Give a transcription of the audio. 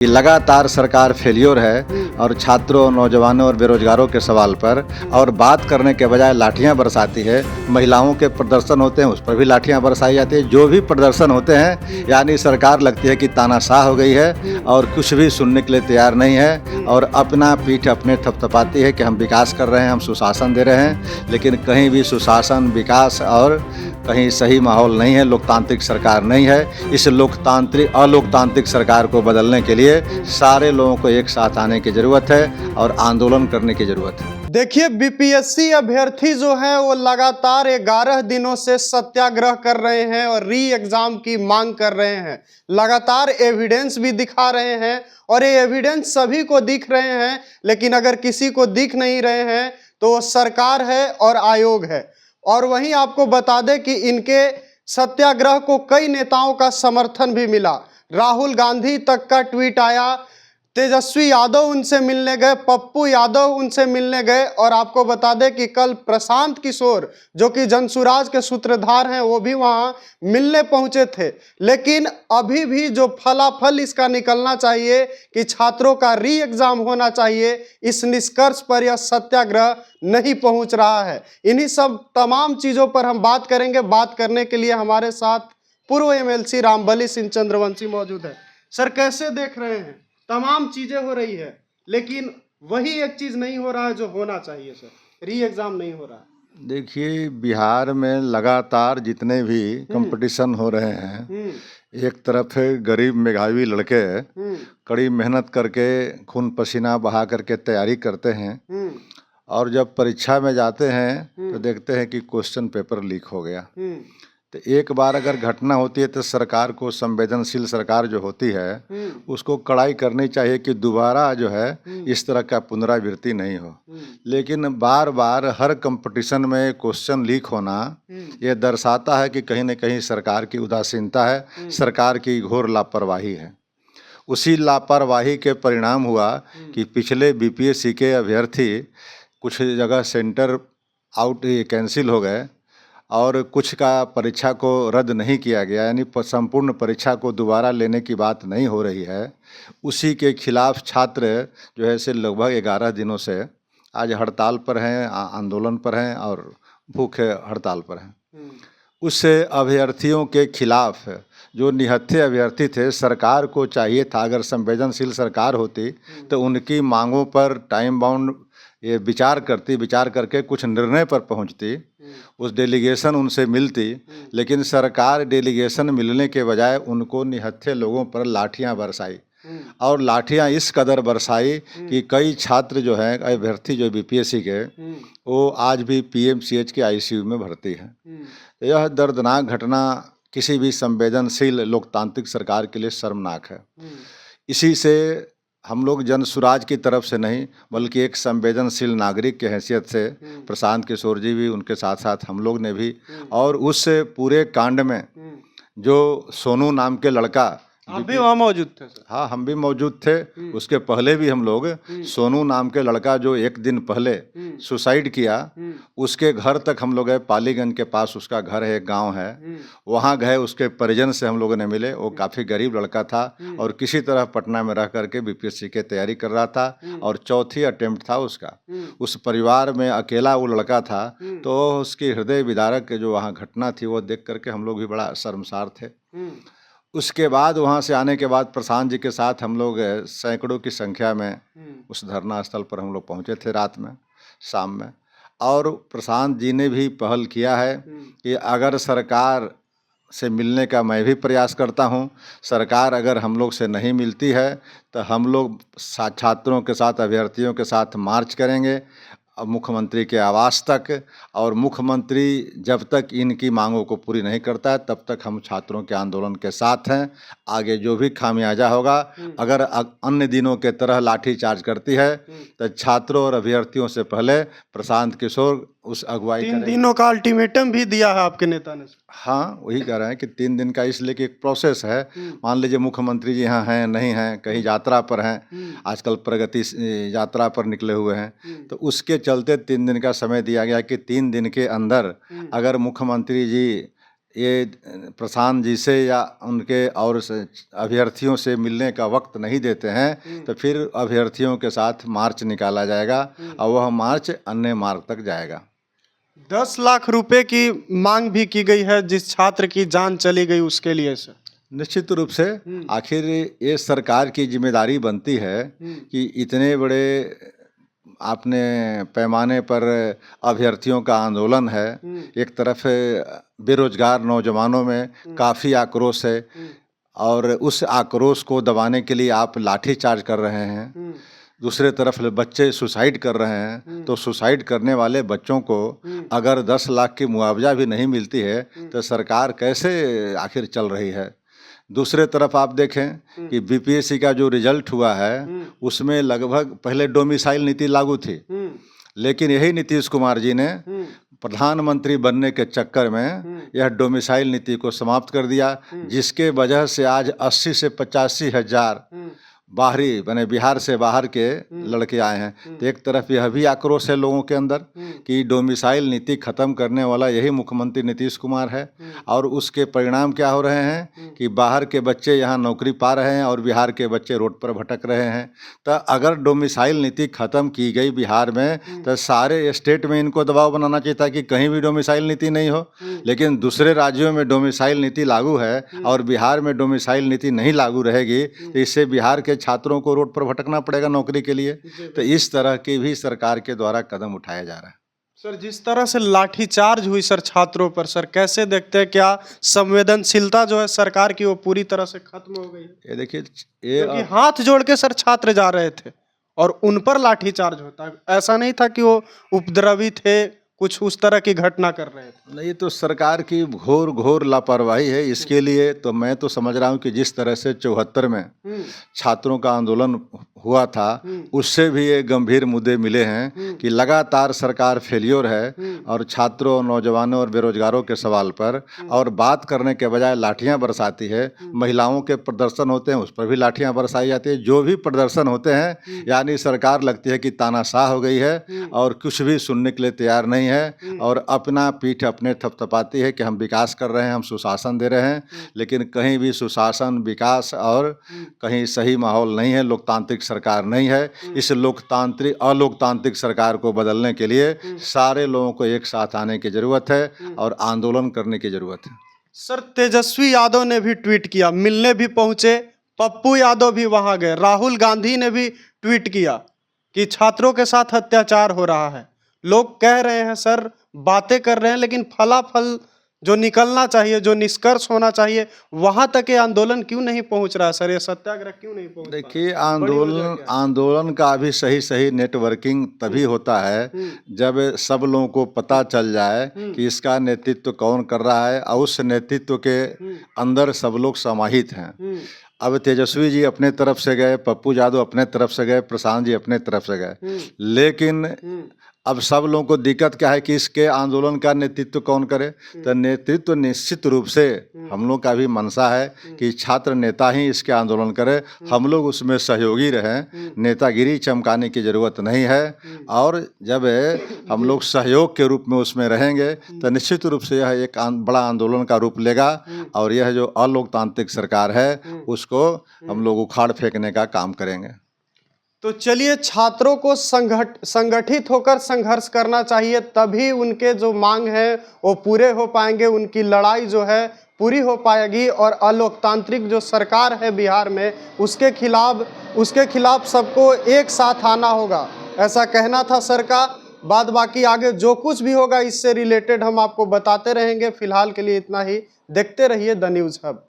लगातार सरकार फेलियर है और छात्रों, नौजवानों और बेरोजगारों के सवाल पर और बात करने के बजाय लाठियां बरसाती है। महिलाओं के प्रदर्शन होते हैं, उस पर भी लाठियां बरसाई जाती है। जो भी प्रदर्शन होते हैं, यानी सरकार लगती है कि तानाशाह हो गई है और कुछ भी सुनने के लिए तैयार नहीं है और अपना पीठ अपने थपथपाती है कि हम विकास कर रहे हैं, हम सुशासन दे रहे हैं। लेकिन कहीं भी सुशासन, विकास और कहीं सही माहौल नहीं है, लोकतांत्रिक सरकार नहीं है। इस अलोकतांत्रिक सरकार को बदलने के लिए सारे लोगों को एक साथ आने की जरूरत है और आंदोलन करने की जरूरत है। देखिए, बीपीएससी अभ्यर्थी जो हैं वो लगातार 11 दिनों से सत्याग्रह कर रहे हैं और री एग्जाम की मांग कर रहे हैं। लगातार एविडेंस भी दिखा रहे हैं और ये एविडेंस सभी को दिख रहे हैं, लेकिन अगर किसी को दिख नहीं रहे हैं तो वो सरकार है और आयोग है। और वहीं आपको बता दें कि इनके सत्याग्रह को कई नेताओं का समर्थन भी मिला। राहुल गांधी तक का ट्वीट आया, तेजस्वी यादव उनसे मिलने गए, पप्पू यादव उनसे मिलने गए। और आपको बता दें कि कल प्रशांत किशोर, जो कि जनसुराज के सूत्रधार हैं, वो भी वहां मिलने पहुंचे थे। लेकिन अभी भी जो फलाफल इसका निकलना चाहिए कि छात्रों का री एग्जाम होना चाहिए, इस निष्कर्ष पर यह सत्याग्रह नहीं पहुंच रहा है। इन्हीं सब तमाम चीजों पर हम बात करेंगे। बात करने के लिए हमारे साथ पूर्व एमएलसी रामबली सिंह चंद्रवंशी मौजूद है। सर, कैसे देख रहे हैं? तमाम चीजें हो रही है, लेकिन वही एक चीज नहीं हो रहा है जो होना चाहिए। सर, री एग्जाम नहीं हो रहा है। देखिए, बिहार में लगातार जितने भी कंपटीशन हो रहे हैं, एक तरफ गरीब मेधावी लड़के कड़ी मेहनत करके खून पसीना बहा करके तैयारी करते हैं और जब परीक्षा में जाते हैं तो देखते हैं कि क्वेश्चन पेपर लीक हो गया। तो एक बार अगर घटना होती है तो सरकार को, संवेदनशील सरकार जो होती है, उसको कड़ाई करनी चाहिए कि दोबारा जो है इस तरह का पुनरावृत्ति नहीं हो। लेकिन बार बार हर कंपटीशन में क्वेश्चन लीक होना ये दर्शाता है कि कहीं न कहीं सरकार की उदासीनता है, सरकार की घोर लापरवाही है। उसी लापरवाही के परिणाम हुआ कि पिछले बीपीएससी के अभ्यर्थी कुछ जगह सेंटर आउट कैंसिल हो गए और कुछ का परीक्षा को रद्द नहीं किया गया, यानी संपूर्ण परीक्षा को दोबारा लेने की बात नहीं हो रही है। उसी के खिलाफ छात्र जो है से लगभग 11 दिनों से आज हड़ताल पर हैं, आंदोलन पर हैं और भूखे हड़ताल पर हैं। उस अभ्यर्थियों के खिलाफ जो निहत्थे अभ्यर्थी थे, सरकार को चाहिए था, अगर संवेदनशील सरकार होती तो उनकी मांगों पर टाइम बाउंड ये विचार करके कुछ निर्णय पर पहुंचती, उस डेलीगेशन उनसे मिलती। लेकिन सरकार डेलीगेशन मिलने के बजाय उनको निहत्थे लोगों पर लाठियां बरसाई और लाठियां इस कदर बरसाई कि कई छात्र जो हैं, अभ्यर्थी जो बीपीएससी के, वो आज भी पीएमसीएच के आईसीयू में भर्ती हैं। यह दर्दनाक घटना किसी भी संवेदनशील लोकतांत्रिक सरकार के लिए शर्मनाक है। इसी से हम लोग जनसुराज की तरफ से नहीं, बल्कि एक संवेदनशील नागरिक के हैसियत से प्रशांत किशोर जी भी, उनके साथ साथ हम लोग ने भी, और उस पूरे कांड में जो सोनू नाम के लड़का, आप भी वहाँ मौजूद थे? सर, हाँ, हम भी मौजूद थे। उसके पहले भी हम लोग, सोनू नाम के लड़का जो एक दिन पहले सुसाइड किया, उसके घर तक हम लोग गए। पालीगंज के पास उसका घर है, एक गांव है, वहाँ गए, उसके परिजन से हम लोगों ने मिले। वो काफ़ी गरीब लड़का था और किसी तरह पटना में रह करके बीपीएससी की तैयारी कर रहा था और चौथी अटेम्प्ट था उसका। उस परिवार में अकेला वो लड़का था, तो उसकी हृदय विदारक जो वहाँ घटना थी, वो देख करके हम लोग भी बड़ा शर्मसार थे। उसके बाद वहाँ से आने के बाद प्रशांत जी के साथ हम लोग सैकड़ों की संख्या में उस धरना स्थल पर हम लोग पहुँचे थे रात में, शाम में। और प्रशांत जी ने भी पहल किया है कि अगर सरकार से मिलने का मैं भी प्रयास करता हूँ, सरकार अगर हम लोग से नहीं मिलती है तो हम लोग छात्रों के साथ, अभ्यर्थियों के साथ मार्च करेंगे मुख्यमंत्री के आवास तक। और मुख्यमंत्री जब तक इनकी मांगों को पूरी नहीं करता है, तब तक हम छात्रों के आंदोलन के साथ हैं। आगे जो भी खामियाजा होगा, अगर अन्य दिनों के तरह लाठी चार्ज करती है तो छात्रों और अभ्यर्थियों से पहले प्रशांत किशोर उस अगुवाई 3 दिनों का अल्टीमेटम भी दिया है आपके नेता ने? हाँ, वही कह रहे हैं कि 3 दिन का, इसलिए कि एक प्रोसेस है। मान लीजिए मुख्यमंत्री जी यहाँ हैं, नहीं हैं, कहीं यात्रा पर हैं, आजकल प्रगति यात्रा पर निकले हुए हैं, तो उसके चलते 3 दिन का समय दिया गया कि 3 दिन के अंदर अगर मुख्यमंत्री जी ये प्रशांत जी से या उनके और अभ्यर्थियों से मिलने का वक्त नहीं देते हैं तो फिर अभ्यर्थियों के साथ मार्च निकाला जाएगा और वह मार्च अन्य मार्ग तक जाएगा। 10 लाख रुपए की मांग भी की गई है जिस छात्र की जान चली गई उसके लिए सर। निश्चित रूप से आखिर ये सरकार की जिम्मेदारी बनती है कि इतने बड़े आपने पैमाने पर अभ्यर्थियों का आंदोलन है, एक तरफ बेरोजगार नौजवानों में काफ़ी आक्रोश है और उस आक्रोश को दबाने के लिए आप लाठीचार्ज कर रहे हैं, दूसरे तरफ बच्चे सुसाइड कर रहे हैं, तो सुसाइड करने वाले बच्चों को अगर 10 लाख की मुआवजा भी नहीं मिलती है तो सरकार कैसे आखिर चल रही है। दूसरे तरफ आप देखें कि बीपीएससी का जो रिजल्ट हुआ है उसमें लगभग पहले डोमिसाइल नीति लागू थी, लेकिन यही नीतीश कुमार जी ने प्रधानमंत्री बनने के चक्कर में यह डोमिसाइल नीति को समाप्त कर दिया, जिसके वजह से आज 80 से 85 हजार बाहरी माने बिहार से बाहर के लड़के आए हैं। तो एक तरफ यह भी आक्रोश है लोगों के अंदर कि डोमिसाइल नीति खत्म करने वाला यही मुख्यमंत्री नीतीश कुमार है और उसके परिणाम क्या हो रहे हैं कि बाहर के बच्चे यहाँ नौकरी पा रहे हैं और बिहार के बच्चे रोड पर भटक रहे हैं। तो अगर डोमिसाइल नीति खत्म की गई बिहार में तो सारे स्टेट में इनको दबाव बनाना चाहिए था कि कहीं भी डोमिसाइल नीति नहीं हो, लेकिन दूसरे राज्यों में डोमिसाइल नीति लागू है और बिहार में डोमिसाइल नीति नहीं लागू रहेगी तो इससे बिहार के छात्रों को रोड पर भटकना पड़ेगा नौकरी के लिए। तो इस तरह के भी सरकार के द्वारा कदम उठाया जा रहा है। सर जिस तरह से लाठीचार्ज हुई सर छात्रों पर, सर कैसे देखते हैं, क्या संवेदनशीलता जो है सरकार की वो पूरी तरह से खत्म हो गई है? ये देखिए, क्योंकि हाथ जोड़ के सर छात्र जा रहे थे और उन पर लाठीचार्ज होता है, ऐसा नहीं था कि वो उपद्रवी थे, कुछ उस तरह की घटना कर रहे थे। नहीं, तो सरकार की घोर घोर लापरवाही है। इसके लिए तो मैं तो समझ रहा हूँ कि जिस तरह से 74 में छात्रों का आंदोलन हुआ था उससे भी ये गंभीर मुद्दे मिले हैं कि लगातार सरकार फेलियर है और छात्रों, नौजवानों और बेरोजगारों के सवाल पर और बात करने के बजाय लाठियां बरसाती है। महिलाओं के प्रदर्शन होते हैं उस पर भी लाठियां बरसाई जाती है। जो भी प्रदर्शन होते हैं यानी सरकार लगती है कि तानाशाह हो गई है और कुछ भी सुनने के लिए तैयार नहीं है और अपना पीठ अपने थपथपाती है कि हम विकास कर रहे हैं, हम सुशासन दे रहे हैं, लेकिन कहीं भी सुशासन, विकास और कहीं सही माहौल नहीं है, लोकतांत्रिक सरकार नहीं है। इस अलोकतांत्रिक सरकार को बदलने के लिए सारे लोगों को एक साथ आने की जरूरत है और आंदोलन करने की जरूरत है। सर तेजस्वी यादव ने भी ट्वीट किया, मिलने भी पहुंचे, पप्पू यादव भी वहां गए, राहुल गांधी ने भी ट्वीट किया कि छात्रों के साथ अत्याचार हो रहा है। लोग कह रहे हैं सर, बातें कर रहे हैं, लेकिन फलाफल जो निकलना चाहिए, जो निष्कर्ष होना चाहिए, वहां तक ये आंदोलन क्यों नहीं पहुंच रहा है सर? ये सत्याग्रह क्यों नहीं पहुंच? देखिए, आंदोलन का भी सही नेटवर्किंग तभी होता है जब सब लोगों को पता चल जाए कि इसका नेतृत्व कौन कर रहा है और उस नेतृत्व के अंदर सब लोग समाहित हैं। अब तेजस्वी जी अपने तरफ से गए, पप्पू यादव अपने तरफ से गए, प्रशांत जी अपने तरफ से गए, लेकिन अब सब लोगों को दिक्कत क्या है कि इसके आंदोलन का नेतृत्व कौन करे? तो नेतृत्व निश्चित रूप से हम लोग का भी मनसा है कि छात्र नेता ही इसके आंदोलन करे, हम लोग उसमें सहयोगी रहें, नेतागिरी चमकाने की ज़रूरत नहीं है। और जब हम लोग सहयोग के रूप में उसमें रहेंगे तो निश्चित रूप से यह एक बड़ा आंदोलन का रूप लेगा और यह जो अलोकतांत्रिक सरकार है उसको हम लोग उखाड़ फेंकने का काम करेंगे। तो चलिए, छात्रों को संगठित होकर संघर्ष करना चाहिए, तभी उनके जो मांग है वो पूरे हो पाएंगे, उनकी लड़ाई जो है पूरी हो पाएगी और अलोकतांत्रिक जो सरकार है बिहार में उसके खिलाफ सबको एक साथ आना होगा, ऐसा कहना था सर का। बाद बाकी आगे जो कुछ भी होगा इससे रिलेटेड हम आपको बताते रहेंगे। फिलहाल के लिए इतना ही, देखते रहिए द न्यूज़ हब।